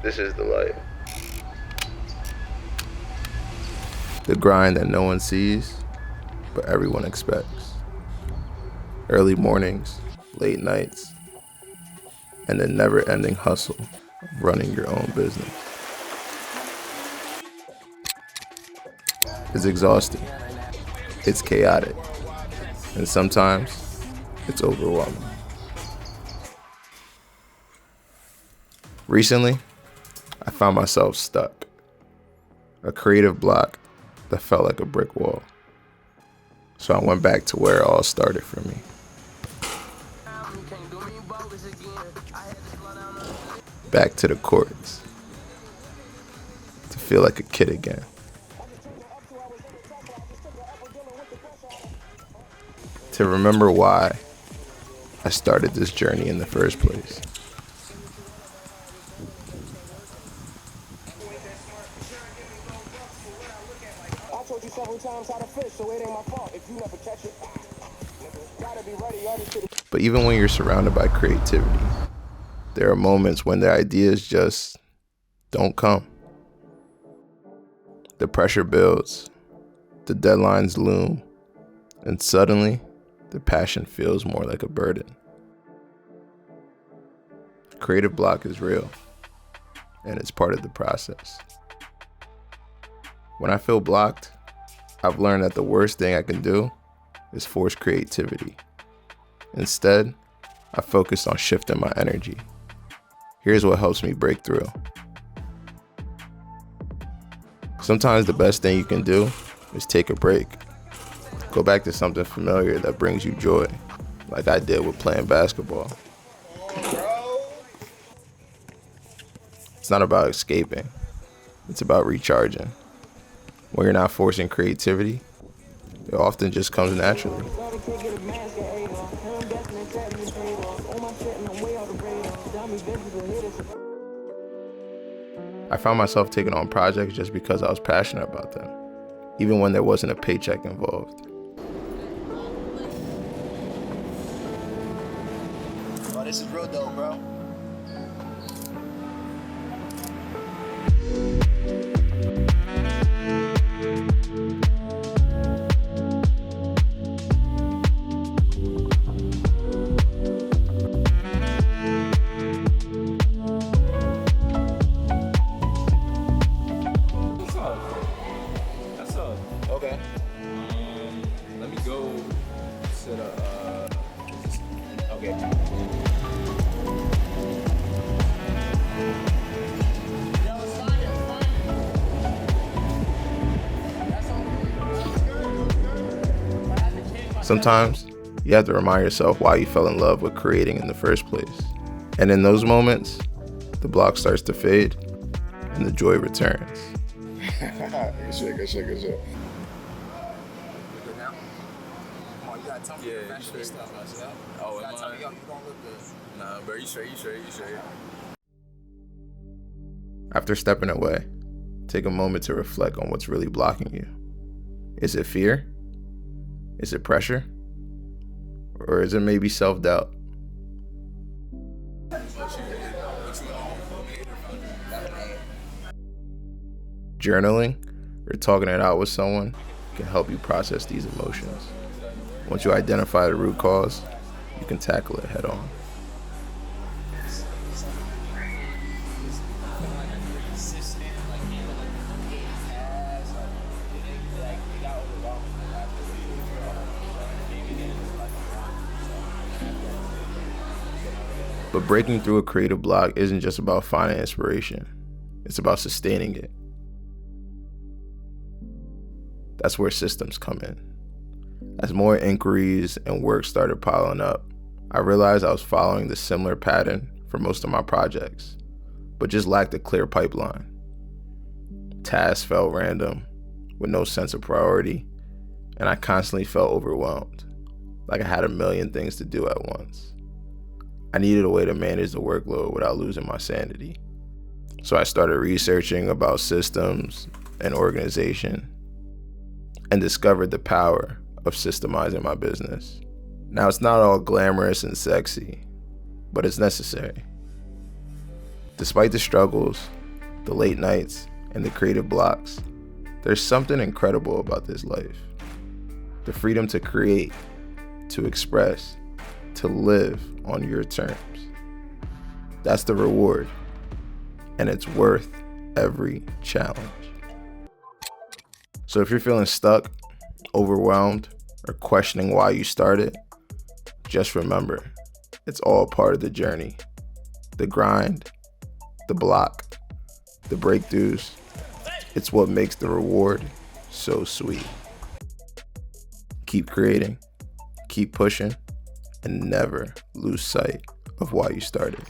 This is the life. The grind that no one sees, but everyone expects. Early mornings, late nights, and the never-ending hustle of running your own business. It's exhausting, it's chaotic, and sometimes it's overwhelming. Recently, I found myself stuck. A creative block that felt like a brick wall. So I went back to where it all started for me. Back to the courts. To feel like a kid again. To remember why I started this journey in the first place. I told you several times how to fish, so it ain't my fault if you never catch it. Gotta be ready, But even when you're surrounded by creativity, there are moments when the ideas just don't come. The pressure builds, the deadlines loom, and suddenly, the passion feels more like a burden. Creative block is real, and it's part of the process. When I feel blocked, I've learned that the worst thing I can do is force creativity. Instead, I focus on shifting my energy. Here's what helps me break through. Sometimes the best thing you can do is take a break. Go back to something familiar that brings you joy, like I did with playing basketball. It's not about escaping, it's about recharging. When you're not forcing creativity, it often just comes naturally. I found myself taking on projects just because I was passionate about them, even when there wasn't a paycheck involved. Oh, this is real dope, bro. Okay. Let me go to the, okay. Sometimes, you have to remind yourself why you fell in love with creating in the first place. And in those moments, the block starts to fade and the joy returns. Good shit, good shit, good shit. Good now? Come on, you gotta tell me Yeah, the you fashion straight. stuff, man. Oh, You am gotta tell me, I? yo, you don't look good. Nah, bro, you straight. After stepping away, take a moment to reflect on what's really blocking you. Is it fear? Is it pressure? Or is it maybe self-doubt? Journaling or talking it out with someone can help you process these emotions. Once you identify the root cause, you can tackle it head on. But breaking through a creative block isn't just about finding inspiration. It's about sustaining it. That's where systems come in. As more inquiries and work started piling up, I realized I was following the similar pattern for most of my projects, but just lacked a clear pipeline. Tasks felt random, with no sense of priority, and I constantly felt overwhelmed, like I had a million things to do at once. I needed a way to manage the workload without losing my sanity. So I started researching about systems and organization and discovered the power of systemizing my business. Now, it's not all glamorous and sexy, but it's necessary. Despite the struggles, the late nights, and the creative blocks, there's something incredible about this life. The freedom to create, to express, to live on your terms. That's the reward, and it's worth every challenge. So if you're feeling stuck, overwhelmed, or questioning why you started, just remember, it's all part of the journey. The grind, the block, the breakthroughs, it's what makes the reward so sweet. Keep creating, keep pushing, and never lose sight of why you started.